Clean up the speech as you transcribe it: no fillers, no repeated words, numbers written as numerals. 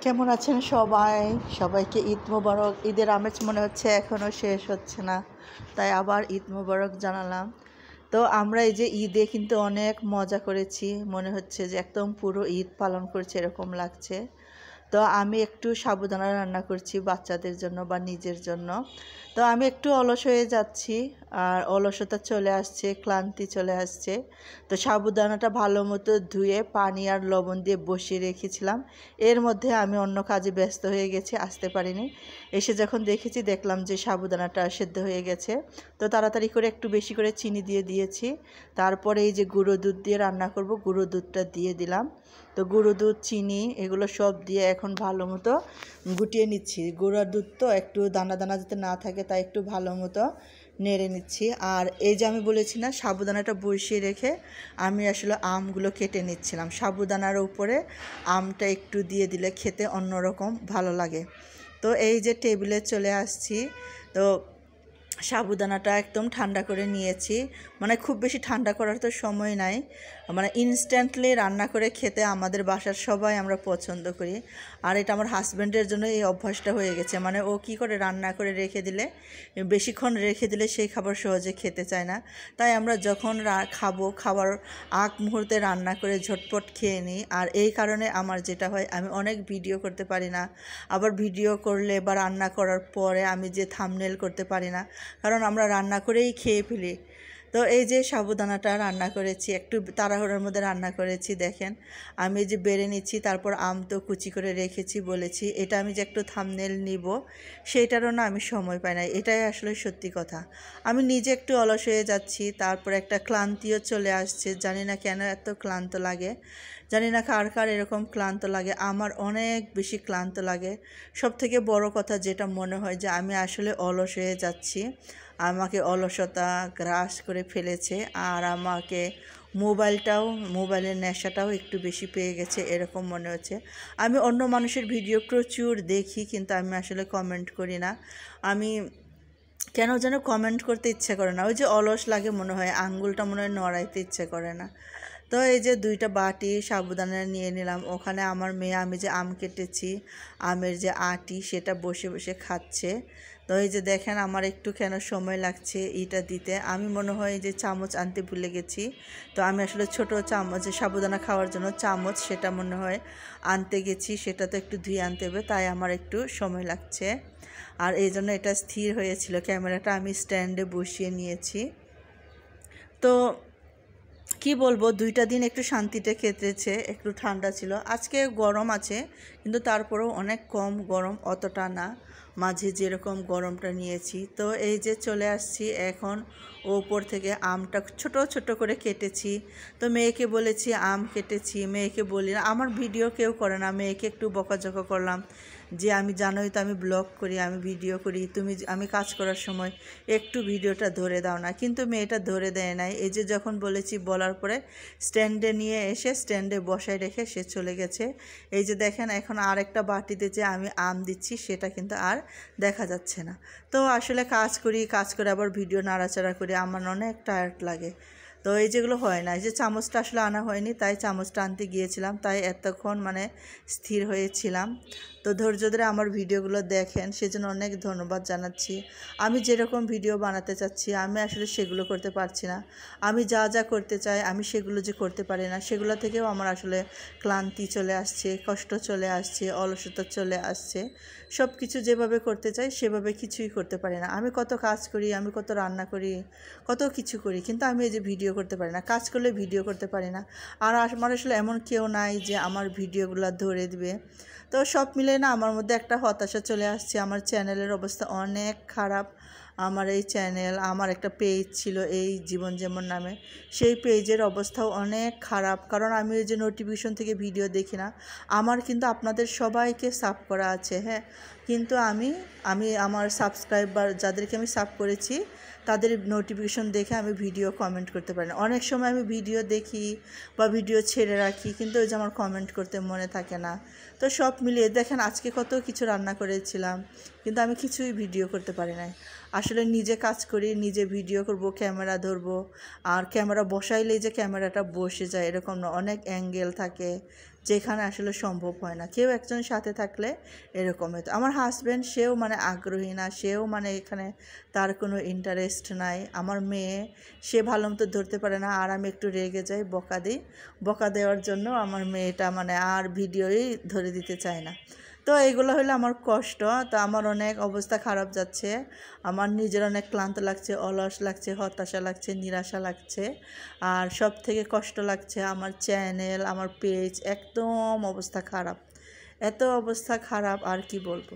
কেমন আছেন সবাই? সবাইকে ঈদ মোবারক। ঈদের আমেজ মনে হচ্ছে এখনও শেষ হচ্ছে না, তাই আবার ঈদ মোবারক জানালাম। তো আমরা এই যে ঈদে কিন্তু অনেক মজা করেছি, মনে হচ্ছে যে একদম পুরো ঈদ পালন করছি এরকম লাগছে। তো আমি একটু সাবুদানা রান্না করছি বাচ্চাদের জন্য বা নিজের জন্য। তো আমি একটু অলস হয়ে যাচ্ছি, আর অলসতা চলে আসছে, ক্লান্তি চলে আসছে। তো সাবুদানাটা ভালো মতো ধুয়ে পানি আর লবণ দিয়ে বসিয়ে রেখেছিলাম। এর মধ্যে আমি অন্য কাজে ব্যস্ত হয়ে গেছি, আসতে পারিনি। এসে যখন দেখলাম যে সাবুদানাটা সেদ্ধ হয়ে গেছে, তো তাড়াতাড়ি করে একটু বেশি করে চিনি দিয়ে দিয়েছি। তারপরে এই যে গুঁড়ো দুধ দিয়ে রান্না করব, গুঁড়ো দুধটা দিয়ে দিলাম। তো গুঁড়ো দুধ, চিনি এগুলো সব দিয়ে এখন ভালো মতো গুটিয়ে নিচ্ছি। গুঁড়ো দুধ তো একটু দানা দানা যাতে না থাকে, তাই একটু ভালো মতো নেড়ে নিচ্ছি। আর এই যে আমি বলেছি না, সাবুদানাটা বসিয়ে রেখে আমি আসলে আমগুলো কেটে নিচ্ছিলাম। সাবুদানার উপরে আমটা একটু দিয়ে দিলে খেতে অন্যরকম ভালো লাগে। তো এই যে টেবিলে চলে আসছি, তো সাবুদানাটা একদম ঠান্ডা করে নিয়েছি। মানে খুব বেশি ঠান্ডা করার তো সময় নাই, মানে ইনস্ট্যান্টলি রান্না করে খেতে আমাদের বাসার সবাই আমরা পছন্দ করি। আর এটা আমার হাজব্যান্ডের জন্য এই অভ্যাসটা হয়ে গেছে। মানে ও কী করে, রান্না করে রেখে দিলে, বেশিক্ষণ রেখে দিলে সেই খাবার সহজে খেতে চায় না। তাই আমরা যখন খাবার আগ মুহূর্তে রান্না করে ঝটপট খেয়ে নিই। আর এই কারণে আমার যেটা হয়, আমি অনেক ভিডিও করতে পারি না। আবার ভিডিও করলে বা রান্না করার পরে আমি যে থাম্বনেল করতে পারি না, কারণ আমরা রান্না করেই খেয়ে ফেলি। তো এই যে সাবুদানাটা রান্না করেছি, একটু তাড়াহুড়োর মধ্যে রান্না করেছি। দেখেন আমি যে বেড়ে নিচ্ছি, তারপর আম তো কুচি করে রেখেছি বলেছি। এটা আমি যে একটু থাম্বনেল নিব, সেইটারও না আমি সময় পাই না। এটাই আসলে সত্যি কথা। আমি নিজে একটু অলস হয়ে যাচ্ছি, তারপর একটা ক্লান্তিও চলে আসছে। জানি না কেন এত ক্লান্ত লাগে, জানি না কার কার এরকম ক্লান্ত লাগে। আমার অনেক বেশি ক্লান্ত লাগে। সবথেকে বড় কথা যেটা মনে হয় যে আমি আসলে অলস হয়ে যাচ্ছি, আমাকে অলসতা গ্রাস করে ফেলেছে। আর আমাকে মোবাইলের নেশাটাও একটু বেশি পেয়ে গেছে এরকম মনে হচ্ছে। আমি অন্য মানুষের ভিডিও প্রচুর দেখি, কিন্তু আমি আসলে কমেন্ট করি না। আমি কেন যেন কমেন্ট করতে ইচ্ছে করে না, ওই যে অলস লাগে মনে হয়, আঙ্গুলটা মনে হয় নড়াইতে ইচ্ছে করে না। তো এই যে 2টা বাটি সাবুদানা নিয়ে নিলাম। ওখানে আমার মেয়ে, আমি যে আম কেটেছি, আমের যে আটি, সেটা বসে বসে খাচ্ছে। তো এই যে দেখেন আমার একটু কেন সময় লাগছে এটা দিতে। আমি মনে হয় যে চামচ আনতে ভুলে গেছি। তো আমি আসলে ছোট চামচ, যে সাবুদানা খাওয়ার জন্য চামচ, সেটা মনে হয় আনতে গেছি। সেটা তো একটু ধুয়ে আনতে হবে, তাই আমার একটু সময় লাগছে। আর এই জন্য এটা স্থির হয়েছিল, ক্যামেরাটা আমি স্ট্যান্ডে বসিয়ে নিয়েছি। তো কি বলবো, 2টা দিন একটু শান্তিতে কেটেছে, একটু ঠান্ডা ছিল। আজকে গরম আছে, কিন্তু তারপরেও অনেক কম গরম, অতটা না, মাঝে যেরকম গরমটা নিয়েছি। তো এই যে চলে আসছি এখন, ওপর থেকে আমটা ছোট ছোট করে কেটেছি। তো মেয়েকে বলেছি আম কেটেছি, মেয়েকে বলি না, আমার ভিডিও কেউ করে না, মেয়েকে একটু বকাঝকা করলাম যে আমি, জানোই তো আমি ব্লগ করি, আমি ভিডিও করি, আমি কাজ করার সময় একটু ভিডিওটা ধরে দাও না। কিন্তু মেয়েটা ধরে দেয় নাই। এই যে যখন বলেছি, বলার পরে স্ট্যান্ডে নিয়ে এসে স্ট্যান্ডে বসায় রেখে সে চলে গেছে। এই যে দেখেন এখন আরেকটা বাটিতে যে আমি আম দিচ্ছি, সেটা কিন্তু আর দেখা যাচ্ছে না। তো আসলে কাজ করে আবার ভিডিও নাড়াচাড়া করি, আমার অনেক টায়ার্ড লাগে। তো এই যেগুলো হয় না, এই যে চামচটা আসলে আনা হয়নি, তাই চামচটা আনতে গিয়েছিলাম, তাই এতক্ষণ মানে স্থির হয়েছিলাম। তো ধৈর্য ধরে আমার ভিডিওগুলো দেখেন, সেজন্য অনেক ধন্যবাদ জানাচ্ছি। আমি যেরকম ভিডিও বানাতে চাচ্ছি, আমি আসলে সেগুলো করতে পারছি না। আমি যা যা করতে চাই, আমি সেগুলো যে করতে পারি না, সেগুলো থেকেও আমার আসলে ক্লান্তি চলে আসছে, কষ্ট চলে আসছে, অলসতা চলে আসছে। সব কিছু যেভাবে করতে চাই সেভাবে কিছুই করতে পারি না। আমি কত কাজ করি, আমি কত রান্না করি, কত কিছু করি, কিন্তু আমি এই যে ভিডিও করতে পারি না। কাজ করলে ভিডিও করতে পারি না। আর আমার আসলে এমন কেউ নাই যে আমার ভিডিওগুলো ধরে দিবে। তো সব মিলে না আমার মধ্যে একটা হতাশা চলে আসছে। আমার চ্যানেলের অবস্থা অনেক খারাপ। আমার এই চ্যানেল, আমার একটা পেজ ছিল এই জীবন যেমন নামে, সেই পেজের অবস্থাও অনেক খারাপ। কারণ আমি ওই যে নোটিফিকেশন থেকে ভিডিও দেখি না। আমার কিন্তু আপনাদের সবাইকে সাব করা আছে, হ্যাঁ, কিন্তু আমি আমার সাবস্ক্রাইবার যাদেরকে আমি সাব করেছি, তাদের নোটিফিকেশন দেখে আমি ভিডিও কমেন্ট করতে পারি না। অনেক সময় আমি ভিডিও দেখি বা ভিডিও ছেড়ে রাখি, কিন্তু ওই যে আমার কমেন্ট করতে মনে থাকে না। তো সব মিলিয়ে দেখেন আজকে কত কিছু রান্না করেছিলাম, কিন্তু আমি কিছুই ভিডিও করতে পারি নাই। আসলে নিজে কাজ করি, নিজে ভিডিও করব, ক্যামেরা ধরবো, আর ক্যামেরা বসাইলেই যে ক্যামেরাটা বসে যায় এরকম না, অনেক অ্যাঙ্গেল থাকে, যেখানে আসলে সম্ভব হয় না। কেউ একজন সাথে থাকলে এরকম হতো। আমার হাজব্যান্ড সেও মানে আগ্রহী না, সেও মানে এখানে তার কোনো ইন্টারেস্ট নাই। আমার মেয়ে সে ভালো মতো ধরতে পারে না, আর আমি একটু রেগে যাই, বকা দিই। বকা দেওয়ার জন্য আমার মেয়েটা মানে আর ভিডিওই ধরে দিতে চায় না। তো এগুলো হলো আমার কষ্ট। তো আমার অনেক অবস্থা খারাপ যাচ্ছে, আমার নিজের অনেক ক্লান্ত লাগছে, অলস লাগছে, হতাশা লাগছে, নিরাশা লাগছে। আর সব থেকে কষ্ট লাগছে আমার চ্যানেল, আমার পেজ একদম অবস্থা খারাপ, এত অবস্থা খারাপ আর কি বলবো।